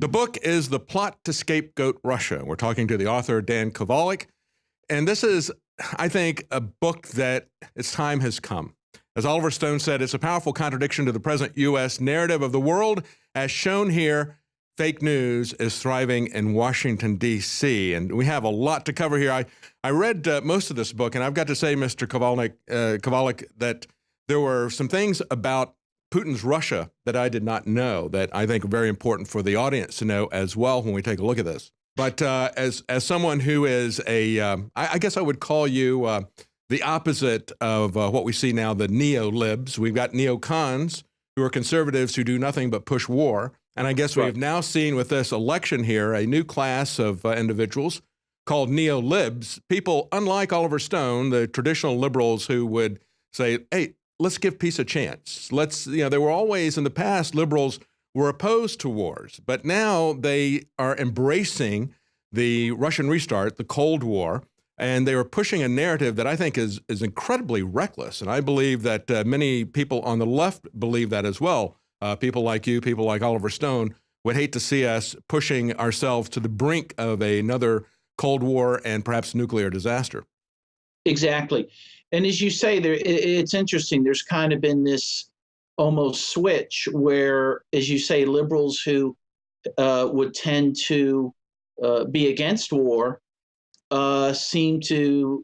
The book is The Plot to Scapegoat Russia. We're talking to the author, Dan Kovalik. And this is, I think, a book that its time has come. As Oliver Stone said, it's a powerful contradiction to the present U.S. narrative of the world. As shown here, fake news is thriving in Washington, D.C. And we have a lot to cover here. I read most of this book, and I've got to say, Mr. Kovalik, that there were some things about Putin's Russia that I did not know that I think are very important for the audience to know as well when we take a look at this. But as someone who is I guess I would call you the opposite of what we see now, the neo-libs. We've got neocons who are conservatives who do nothing but push war. And I guess we've now seen with this election here a new class of individuals called neo-libs, people unlike Oliver Stone, the traditional liberals who would say, hey, let's give peace a chance. There were always in the past, liberals were opposed to wars, but now they are embracing the Russian restart, the Cold War, and they are pushing a narrative that I think is incredibly reckless. And I believe that many people on the left believe that as well. People like you, people like Oliver Stone would hate to see us pushing ourselves to the brink of another Cold War and perhaps nuclear disaster. Exactly. And as you say, it's interesting. There's kind of been this almost switch where, as you say, liberals who would tend to be against war seem to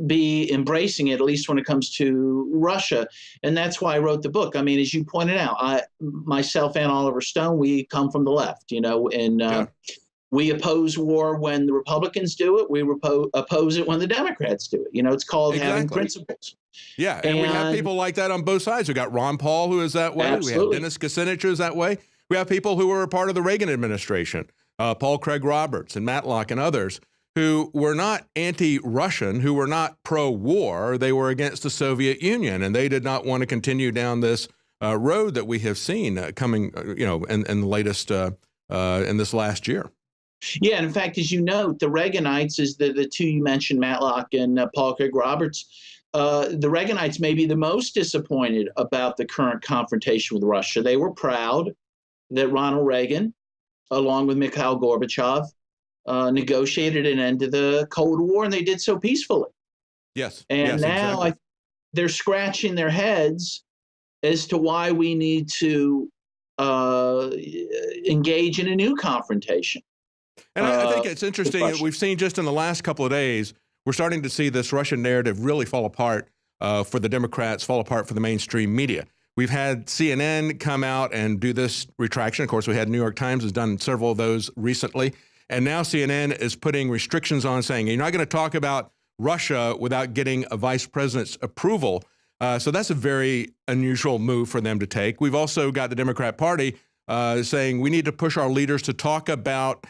be embracing it, at least when it comes to Russia. And that's why I wrote the book. I mean, as you pointed out, myself and Oliver Stone, we come from the left, and we oppose war when the Republicans do it. We oppose it when the Democrats do it. It's called having principles. Yeah, and we have people like that on both sides. We got Ron Paul, who is that way. Absolutely. We have Dennis Kucinich, who is that way. We have people who were a part of the Reagan administration, Paul Craig Roberts and Matlock and others, who were not anti-Russian, who were not pro-war. They were against the Soviet Union, and they did not want to continue down this road that we have seen coming, in the latest, in this last year. Yeah, and in fact, as you note, the Reaganites is the two you mentioned, Matlock and Paul Craig Roberts. The Reaganites may be the most disappointed about the current confrontation with Russia. They were proud that Ronald Reagan, along with Mikhail Gorbachev, negotiated an end to the Cold War, and they did so peacefully. Yes. And yes, now exactly. they're scratching their heads as to why we need to engage in a new confrontation. And I think it's interesting that we've seen just in the last couple of days, we're starting to see this Russian narrative really fall apart for the Democrats, fall apart for the mainstream media. We've had CNN come out and do this retraction. Of course, we had New York Times has done several of those recently. And now CNN is putting restrictions on, saying you're not going to talk about Russia without getting a vice president's approval. So that's a very unusual move for them to take. We've also got the Democrat Party saying we need to push our leaders to talk about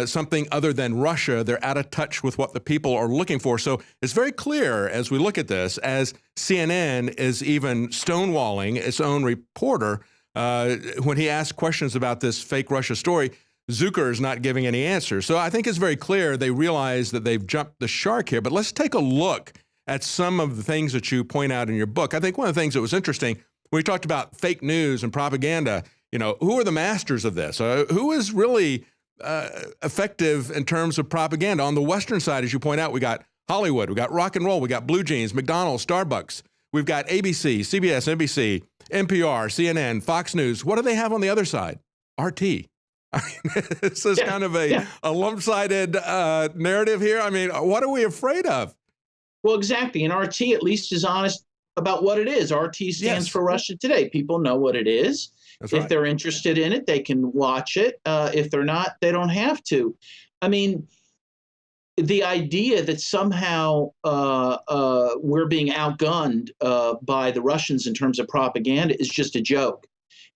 something other than Russia. They're out of touch with what the people are looking for. So it's very clear as we look at this, as CNN is even stonewalling its own reporter when he asked questions about this fake Russia story. Zucker is not giving any answers. So I think it's very clear they realize that they've jumped the shark here. But let's take a look at some of the things that you point out in your book. I think one of the things that was interesting, when we talked about fake news and propaganda, who are the masters of this? Who is really effective in terms of propaganda? On the Western side, as you point out, we got Hollywood, we got rock and roll, we got blue jeans, McDonald's, Starbucks. We've got ABC, CBS, NBC, NPR, CNN, Fox News. What do they have on the other side? RT. I mean, this is kind of a lump-sided narrative here. I mean, what are we afraid of? Well, exactly. And RT at least is honest about what it is. RT stands for Russia Today. People know what it is. That's if right. they're interested in it, they can watch it. If they're not, they don't have to. I mean, the idea that somehow we're being outgunned by the Russians in terms of propaganda is just a joke.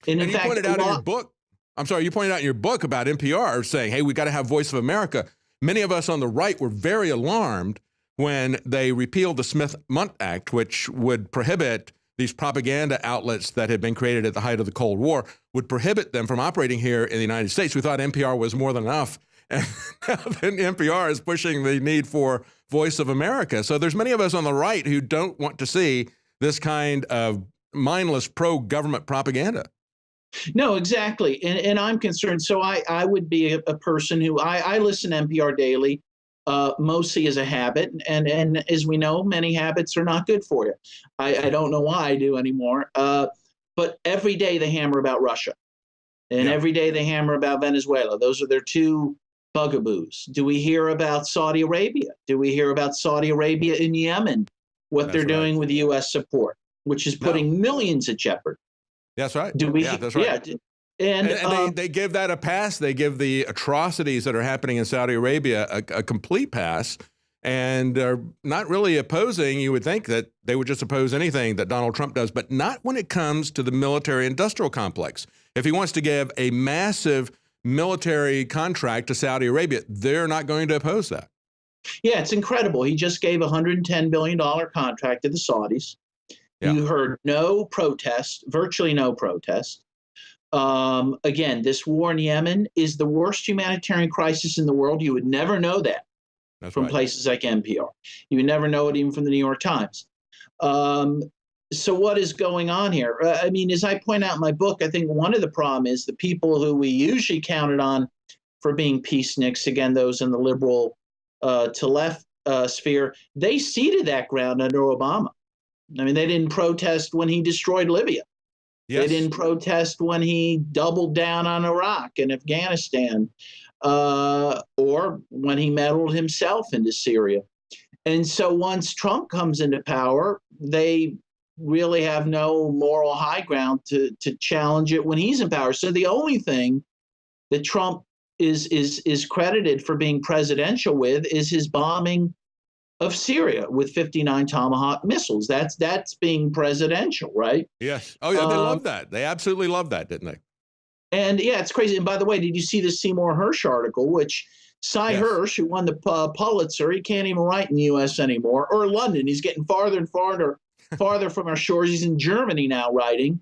And in fact, you pointed out in your book, you pointed out in your book about NPR saying, hey, we got to have Voice of America. Many of us on the right were very alarmed when they repealed the Smith-Mundt Act, which would prohibit these propaganda outlets that had been created at the height of the Cold War, would prohibit them from operating here in the United States. We thought NPR was more than enough. And now then NPR is pushing the need for Voice of America. So there's many of us on the right who don't want to see this kind of mindless pro-government propaganda. No, exactly. And I'm concerned. So I would be a person who I listen to NPR daily, mostly as a habit. And as we know, many habits are not good for you. I don't know why I do anymore. But every day they hammer about Russia, and Yeah, every day they hammer about Venezuela. Those are their two bugaboos. Do we hear about Saudi Arabia? Do we hear about Saudi Arabia in Yemen, what they're that's right. doing with U.S. support, which is No, putting millions at jeopardy? that's right. Do we? Yeah, that's right. Yeah. And And they give that a pass. They give the atrocities that are happening in Saudi Arabia a complete pass, and are not really opposing. You would think that they would just oppose anything that Donald Trump does, but not when it comes to the military-industrial complex. If he wants to give a massive military contract to Saudi Arabia, they're not going to oppose that. yeah, it's incredible. He just gave a $110 billion contract to the Saudis. Yeah. You heard no protest, virtually no protest. Again, this war in Yemen is the worst humanitarian crisis in the world. You would never know that That's from right. places like NPR. You would never know it even from the New York Times. So what is going on here? I mean, as I point out in my book, I think one of the problem is the people who we usually counted on for being peaceniks, again, those in the liberal to left sphere, they ceded that ground under Obama. I mean, they didn't protest when he destroyed Libya. Yes. They didn't protest when he doubled down on Iraq and Afghanistan, or when he meddled himself into Syria. And so once Trump comes into power, they really have no moral high ground to challenge it when he's in power. So the only thing that Trump is credited for being presidential with is his bombing of Syria with 59 Tomahawk missiles. That's being presidential, right? Yes. Oh, yeah. They love that. They absolutely love that, didn't they? And yeah, it's crazy. And by the way, did you see the Seymour Hersh article, which Cy Yes. Hersh, who won the Pulitzer, he can't even write in the U.S. anymore, or London. He's getting farther and farther from our shores. He's in Germany now writing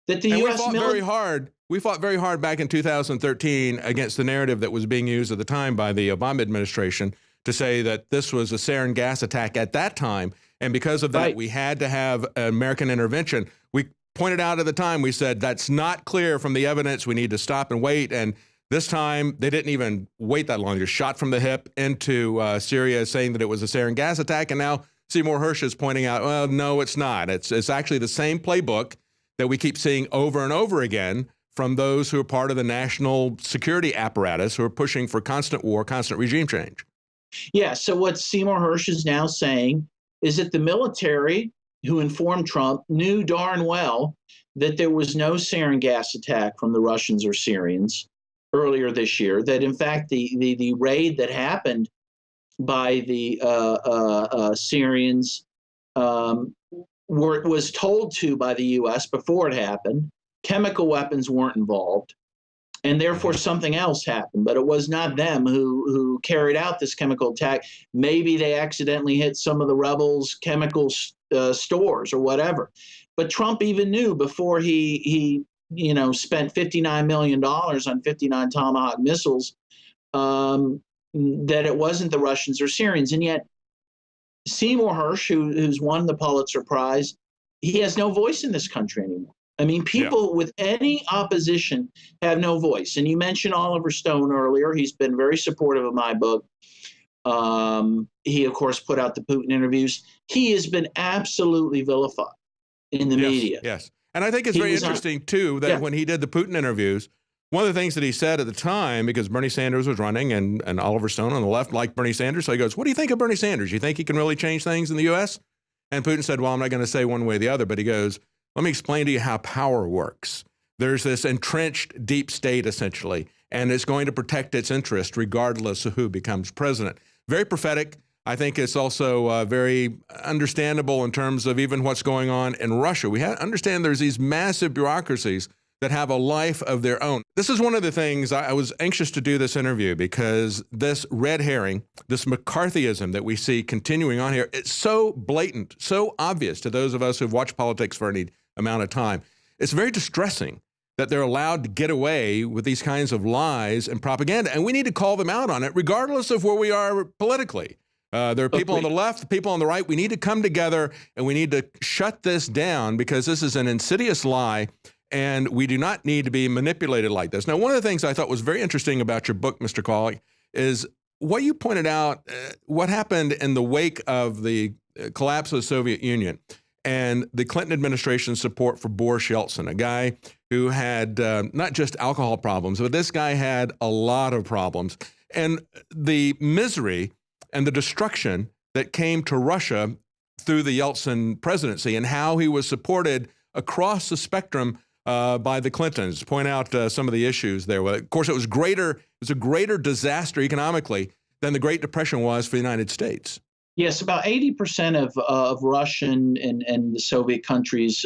that the And U.S. we fought very hard. We fought very hard back in 2013 against the narrative that was being used at the time by the Obama administration to say that this was a sarin gas attack at that time. And because of that, Right. we had to have American intervention. We pointed out at the time, we said, that's not clear from the evidence. We need to stop and wait. And this time, they didn't even wait that long. Just shot from the hip into Syria, saying that it was a sarin gas attack. And now Seymour Hersh is pointing out, well, no, it's not. It's actually the same playbook that we keep seeing over and over again from those who are part of the national security apparatus who are pushing for constant war, constant regime change. Yeah. So what Seymour Hersh is now saying is that the military who informed Trump knew darn well that there was no sarin gas attack from the Russians or Syrians earlier this year, that in fact the raid that happened by the Syrians was told to by the U.S. before it happened. Chemical weapons weren't involved, and therefore something else happened. But it was not them who carried out this chemical attack. Maybe they accidentally hit some of the rebels' chemical stores or whatever. But Trump even knew before he spent $59 million on 59 Tomahawk missiles that it wasn't the Russians or Syrians. And yet Seymour Hersh, who's won the Pulitzer Prize, he has no voice in this country anymore. I mean, people with any opposition have no voice. And you mentioned Oliver Stone earlier. He's been very supportive of my book. He, of course, put out the Putin interviews. He has been absolutely vilified in the media. Yes. And I think it's very interesting, too, that when he did the Putin interviews, one of the things that he said at the time, because Bernie Sanders was running and Oliver Stone on the left liked Bernie Sanders, so he goes, what do you think of Bernie Sanders? You think he can really change things in the U.S.? And Putin said, well, I'm not going to say one way or the other, but he goes, let me explain to you how power works. There's this entrenched deep state, essentially, and it's going to protect its interest regardless of who becomes president. Very prophetic. I think it's also very understandable in terms of even what's going on in Russia. We understand there's these massive bureaucracies that have a life of their own. This is one of the things I was anxious to do this interview because this red herring, this McCarthyism that we see continuing on here, it's so blatant, so obvious to those of us who've watched politics for any amount of time. It's very distressing that they're allowed to get away with these kinds of lies and propaganda, and we need to call them out on it regardless of where we are politically. There are people on the left, people on the right. We need to come together and we need to shut this down because this is an insidious lie. and we do not need to be manipulated like this. Now, one of the things I thought was very interesting about your book, Mr. Kowalik, is what you pointed out, what happened in the wake of the collapse of the Soviet Union and the Clinton administration's support for Boris Yeltsin, a guy who had not just alcohol problems, but this guy had a lot of problems. And the misery and the destruction that came to Russia through the Yeltsin presidency and how he was supported across the spectrum by the Clintons. Point out some of the issues there. Well, of course, it was a greater disaster economically than the Great Depression was for the United States. Yes, about 80% of Russian and the Soviet countries'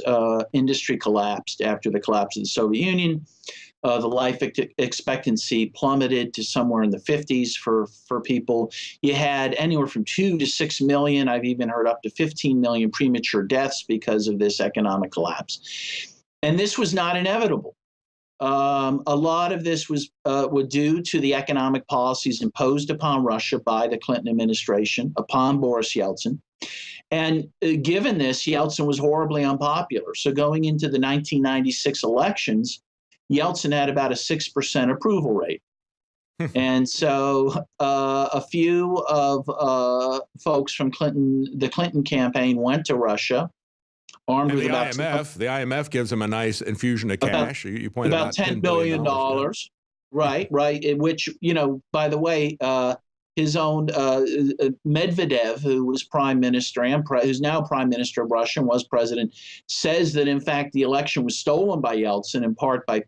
industry collapsed after the collapse of the Soviet Union. The life expectancy plummeted to somewhere in the 50s for people. You had anywhere from 2 to 6 million. I've even heard up to 15 million premature deaths because of this economic collapse. And this was not inevitable. A lot of this was due to the economic policies imposed upon Russia by the Clinton administration, upon Boris Yeltsin. And given this, Yeltsin was horribly unpopular. So going into the 1996 elections, Yeltsin had about a 6% approval rate. And so a few of folks from the Clinton campaign went to Russia, armed and with the IMF gives them a nice infusion of cash. You pointed about $10 billion. Yeah. Right. Which, by the way, his own Medvedev, who was prime minister and who's now prime minister of Russia and was president, says that, in fact, the election was stolen by Yeltsin, in part by,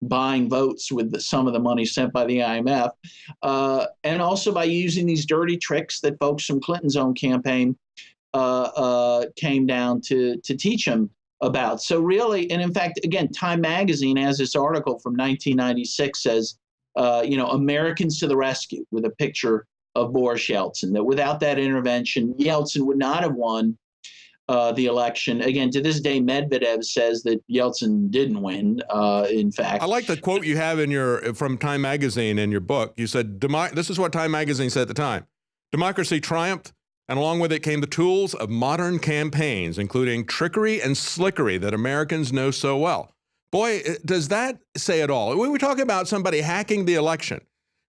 buying votes with some of the money sent by the IMF, and also by using these dirty tricks that folks from Clinton's own campaign came down to teach him about. So really, and in fact, again, Time Magazine has this article from 1996 says, Americans to the rescue, with a picture of Boris Yeltsin, that without that intervention, Yeltsin would not have won the election. Again, to this day, Medvedev says that Yeltsin didn't win, in fact. I like the quote you have from Time Magazine in your book. You said, this is what Time Magazine said at the time: democracy triumphed, and along with it came the tools of modern campaigns, including trickery and slickery that Americans know so well. Boy, does that say it all. When we talk about somebody hacking the election,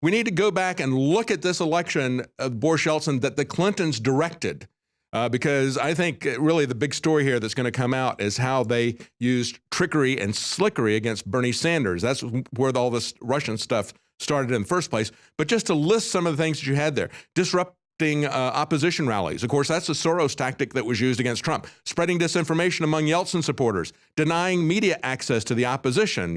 we need to go back and look at this election of Boris Yeltsin that the Clintons directed, because I think really the big story here that's going to come out is how they used trickery and slickery against Bernie Sanders. That's where all this Russian stuff started in the first place. But just to list some of the things that you had there: disrupting opposition rallies. Of course, that's the Soros tactic that was used against Trump. Spreading disinformation among Yeltsin supporters, denying media access to the opposition.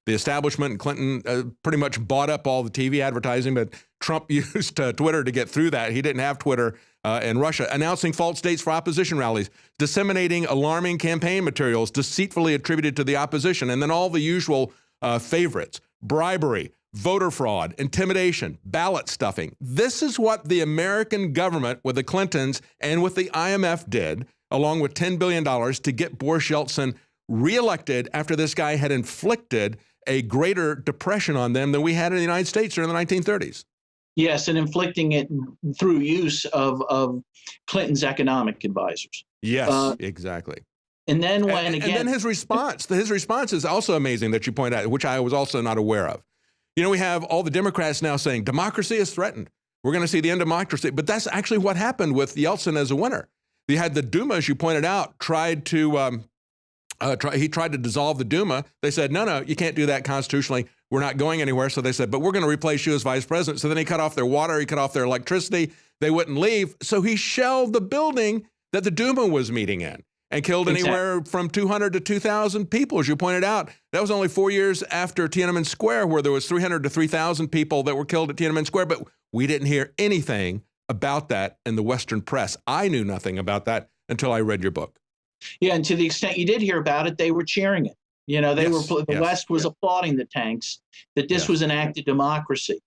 The establishment and Clinton pretty much bought up all the TV advertising, but Trump used Twitter to get through that. He didn't have Twitter in Russia. Announcing false dates for opposition rallies, disseminating alarming campaign materials deceitfully attributed to the opposition, and then all the usual favorites: bribery, voter fraud, intimidation, ballot stuffing. This is what the American government with the Clintons and with the IMF did, along with $10 billion to get Boris Yeltsin reelected after this guy had inflicted a greater depression on them than we had in the United States during the 1930s. Yes, and inflicting it through use of Clinton's economic advisors. Yes, exactly. And then and then his response is also amazing that you point out, which I was also not aware of. We have all the Democrats now saying democracy is threatened. We're going to see the end of democracy. But that's actually what happened with Yeltsin as a winner. You had the Duma, as you pointed out, tried to dissolve the Duma. They said, no, you can't do that constitutionally. We're not going anywhere. So they said, but we're going to replace you as vice president. So then he cut off their water. He cut off their electricity. They wouldn't leave. So he shelled the building that the Duma was meeting in, and killed anywhere from 200 to 2,000 people, as you pointed out. That was only 4 years after Tiananmen Square, where there was 300 to 3,000 people that were killed at Tiananmen Square. But we didn't hear anything about that in the Western press. I knew nothing about that until I read your book. Yeah, and to the extent you did hear about it, they were cheering it. The West was applauding the tanks, that this was an act of democracy.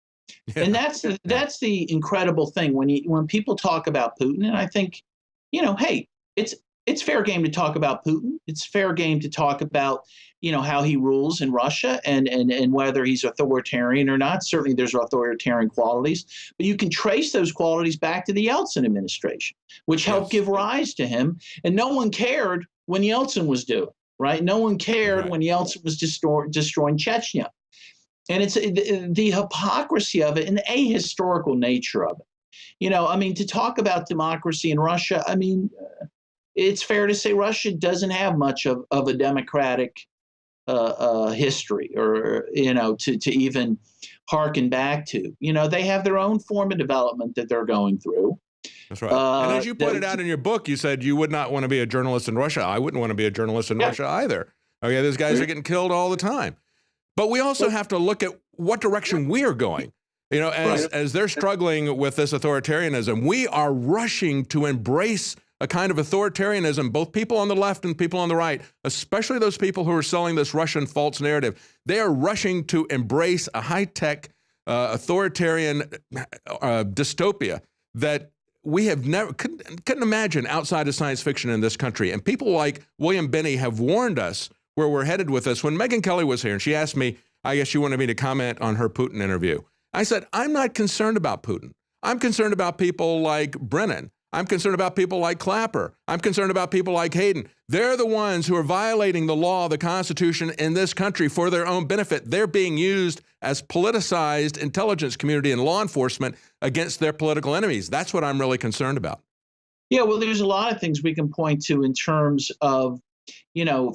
Yeah. And that's the incredible thing when people talk about Putin. And I think, hey, it's fair game to talk about Putin. It's fair game to talk about, how he rules in Russia and whether he's authoritarian or not. Certainly there's authoritarian qualities, but you can trace those qualities back to the Yeltsin administration, which helped give rise to him. And no one cared when Yeltsin was doing. right? No one That's cared right. when Yeltsin was destroying Chechnya. And it's the hypocrisy of it and the ahistorical nature of it. I mean, to talk about democracy in Russia, I mean, it's fair to say Russia doesn't have much of a democratic history, or to even harken back to. They have their own form of development that they're going through. That's right. And as you pointed out That, in your book, you said you would not want to be a journalist in Russia. I wouldn't want to be a journalist in yeah, Russia either. Okay, those guys are getting killed all the time. But we also have to look at what direction we are going. As they're struggling with this authoritarianism, we are rushing to embrace a kind of authoritarianism, both people on the left and people on the right, especially those people who are selling this Russian false narrative. They are rushing to embrace a high-tech authoritarian dystopia that we have never couldn't imagine outside of science fiction in this country. And people like William Binney have warned us where we're headed with this. When Megyn Kelly was here and she asked me, I guess she wanted me to comment on her Putin interview. I said, I'm not concerned about Putin. I'm concerned about people like Brennan. I'm concerned about people like Clapper. I'm concerned about people like Hayden. They're the ones who are violating the law, the Constitution in this country for their own benefit. They're being used as politicized intelligence community and law enforcement against their political enemies. That's what I'm really concerned about. Yeah, well, there's a lot of things we can point to in terms of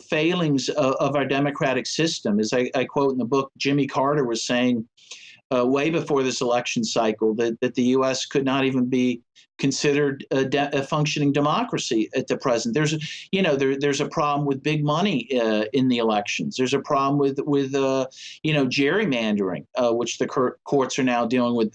failings of our democratic system. As I quote in the book, Jimmy Carter was saying way before this election cycle that the U.S. could not even be considered a functioning democracy at the present. There's a problem with big money in the elections. There's a problem with gerrymandering, which the courts are now dealing with.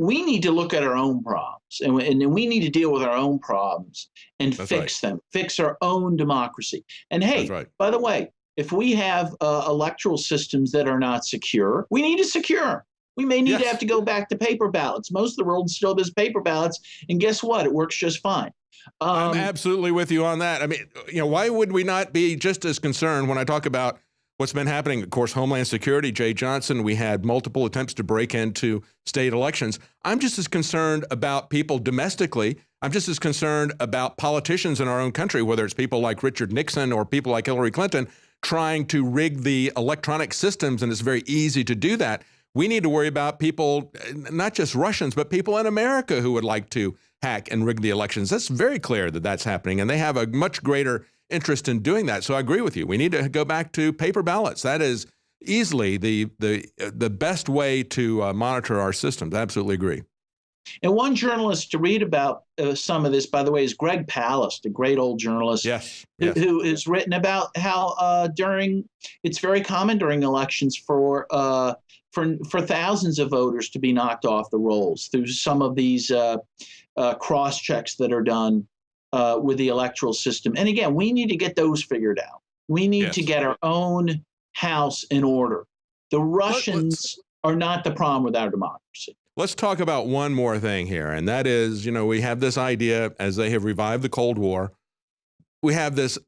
We need to look at our own problems, and we need to deal with our own problems and fix them, fix our own democracy. And hey, by the way, if we have electoral systems that are not secure, we need to secure them. We may need to have to go back to paper ballots. Most of the world still does paper ballots, and guess what? It works just fine. I'm absolutely with you on that. I mean, why would we not be just as concerned when I talk about what's been happening? Of course, Homeland Security, Jay Johnson, we had multiple attempts to break into state elections. I'm just as concerned about people domestically. I'm just as concerned about politicians in our own country, whether it's people like Richard Nixon or people like Hillary Clinton trying to rig the electronic systems, and it's very easy to do that. We need to worry about people, not just Russians, but people in America who would like to hack and rig the elections. That's very clear that that's happening, and they have a much greater interest in doing that. So I agree with you. We need to go back to paper ballots. That is easily the best way to monitor our systems. I absolutely agree. And one journalist to read about some of this, by the way, is Greg Palast, a great old journalist who has written about how it's very common during elections for thousands of voters to be knocked off the rolls through some of these cross checks that are done with the electoral system. And again, we need to get those figured out. We need to get our own house in order. The Russians are not the problem with our democracy. Let's talk about one more thing here, and that is, we have this idea, as they have revived the Cold War, we have this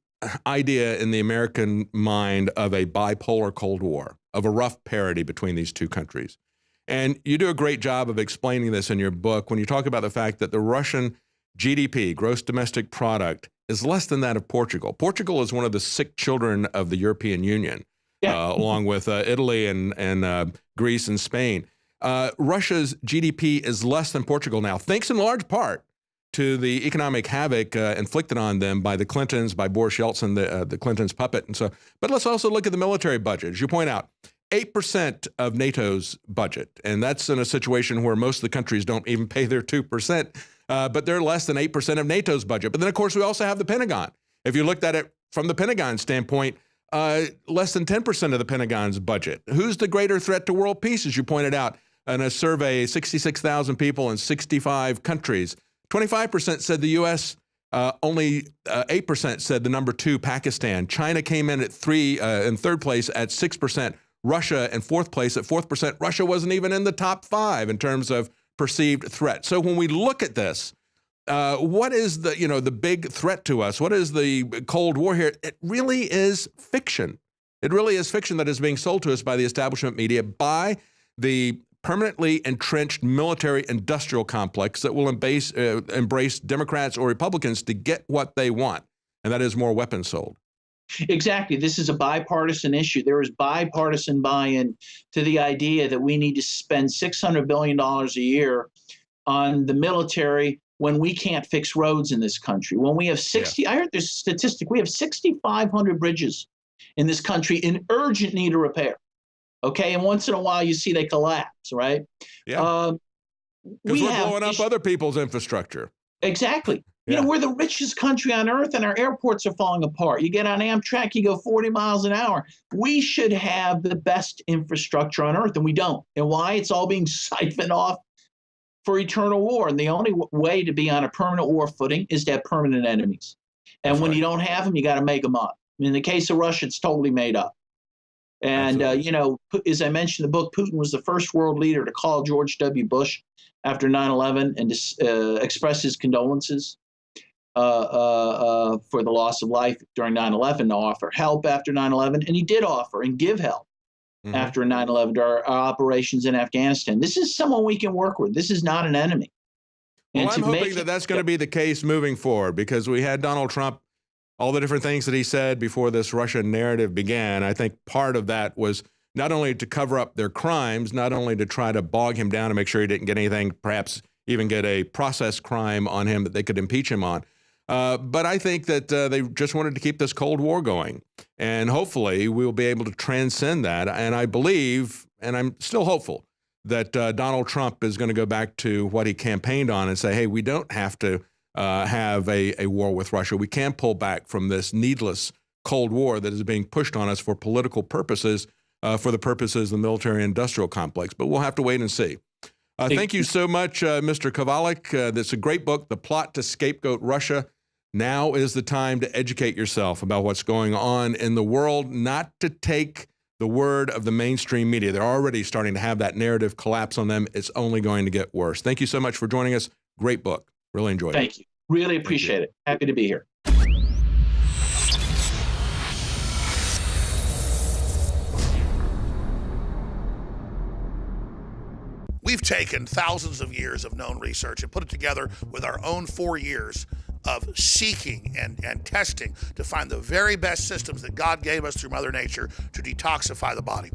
idea in the American mind of a bipolar Cold War, of a rough parity between these two countries. And you do a great job of explaining this in your book when you talk about the fact that the Russian GDP, gross domestic product, is less than that of Portugal. Portugal is one of the sick children of the European Union, along with Italy and Greece and Spain. Russia's GDP is less than Portugal now, thanks in large part to the economic havoc inflicted on them by the Clintons, by Boris Yeltsin, the Clintons' puppet. And so, but let's also look at the military budget. As you point out, 8% of NATO's budget, and that's in a situation where most of the countries don't even pay their 2%, but they're less than 8% of NATO's budget. But then, of course, we also have the Pentagon. If you looked at it from the Pentagon standpoint, less than 10% of the Pentagon's budget. Who's the greater threat to world peace, as you pointed out? In a survey, 66,000 people in 65 countries, 25% said the U.S., only 8% said the number 2, Pakistan. China came in at in third place at 6%. Russia in fourth place at 4%. Russia wasn't even in the top 5 in terms of perceived threat. So when we look at this, what is the big threat to us? What is the Cold War here? It really is fiction. It really is fiction that is being sold to us by the establishment media, by the permanently entrenched military-industrial complex that will embrace Democrats or Republicans to get what they want, and that is more weapons sold. Exactly. This is a bipartisan issue. There is bipartisan buy-in to the idea that we need to spend $600 billion a year on the military when we can't fix roads in this country. When we have 60, I heard this statistic, we have 6,500 bridges in this country in urgent need of repair. Okay. And once in a while you see they collapse, right? Yeah. Because we're blowing up other people's infrastructure. Exactly. Yeah. You know, we're the richest country on earth and our airports are falling apart. You get on Amtrak, you go 40 miles an hour. We should have the best infrastructure on earth, and we don't. And why? It's all being siphoned off for eternal war. And the only way to be on a permanent war footing is to have permanent enemies. And That's when right. you don't have them, you got to make them up. In the case of Russia, it's totally made up. And, you know, as I mentioned in the book, Putin was the first world leader to call George W. Bush after 9/11 and to express his condolences for the loss of life during 9/11, to offer help after 9/11. And he did offer and give help after 9/11 to our operations in Afghanistan. This is someone we can work with. This is not an enemy. Well, I'm hoping that that's going to be the case moving forward, because we had Donald Trump, all the different things that he said before this Russian narrative began. I think part of that was not only to cover up their crimes, not only to try to bog him down and make sure he didn't get anything, perhaps even get a process crime on him that they could impeach him on. But I think that they just wanted to keep this Cold War going. And hopefully we'll be able to transcend that. And I believe, and I'm still hopeful, that Donald Trump is going to go back to what he campaigned on and say, hey, we don't have to have a war with Russia. We can pull back from this needless Cold War that is being pushed on us for political purposes, for the purposes of the military-industrial complex. But we'll have to wait and see. Thank you so much, Mr. Kowalik. That's a great book, The Plot to Scapegoat Russia. Now is the time to educate yourself about what's going on in the world, not to take the word of the mainstream media. They're already starting to have that narrative collapse on them. It's only going to get worse. Thank you so much for joining us. Great book. Really enjoyed it. Thank you. Really appreciate it. Happy to be here. We've taken thousands of years of known research and put it together with our own 4 years of seeking and testing to find the very best systems that God gave us through Mother Nature to detoxify the body.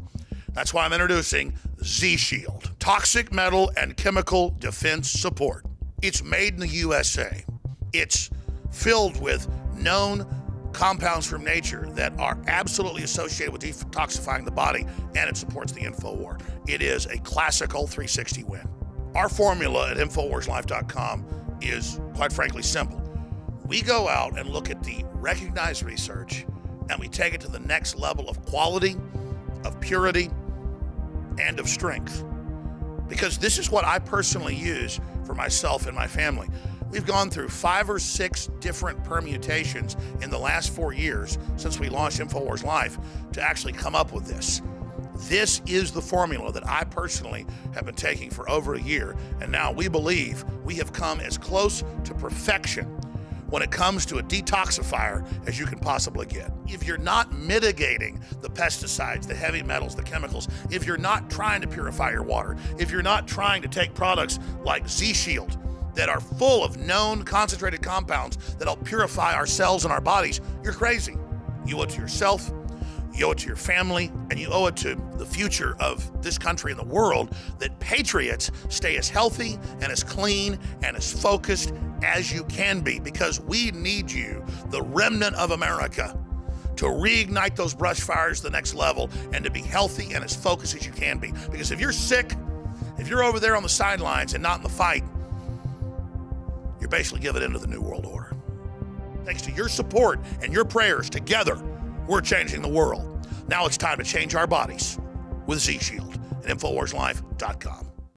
That's why I'm introducing Z-Shield, Toxic Metal and Chemical Defense Support. It's made in the USA. It's filled with known compounds from nature that are absolutely associated with detoxifying the body, and it supports the InfoWar. It is a classical 360 win. Our formula at InfoWarsLife.com is, quite frankly, simple. We go out and look at the recognized research, and we take it to the next level of quality, of purity, and of strength. Because this is what I personally use for myself and my family. We've gone through 5 or 6 different permutations in the last 4 years since we launched InfoWars Life to actually come up with this. This is the formula that I personally have been taking for over a year, and now we believe we have come as close to perfection when it comes to a detoxifier as you can possibly get. If you're not mitigating the pesticides, the heavy metals, the chemicals, if you're not trying to purify your water, if you're not trying to take products like Z-Shield that are full of known concentrated compounds that help purify our cells and our bodies, you're crazy. You owe it to yourself, you owe it to your family, and you owe it to the future of this country and the world that patriots stay as healthy and as clean and as focused as you can be, because we need you, the remnant of America, to reignite those brush fires to the next level and to be healthy and as focused as you can be. Because if you're sick, if you're over there on the sidelines and not in the fight, you're basically giving in to the New World Order. Thanks to your support and your prayers, together, we're changing the world. Now it's time to change our bodies with Z-Shield at InfoWarsLife.com.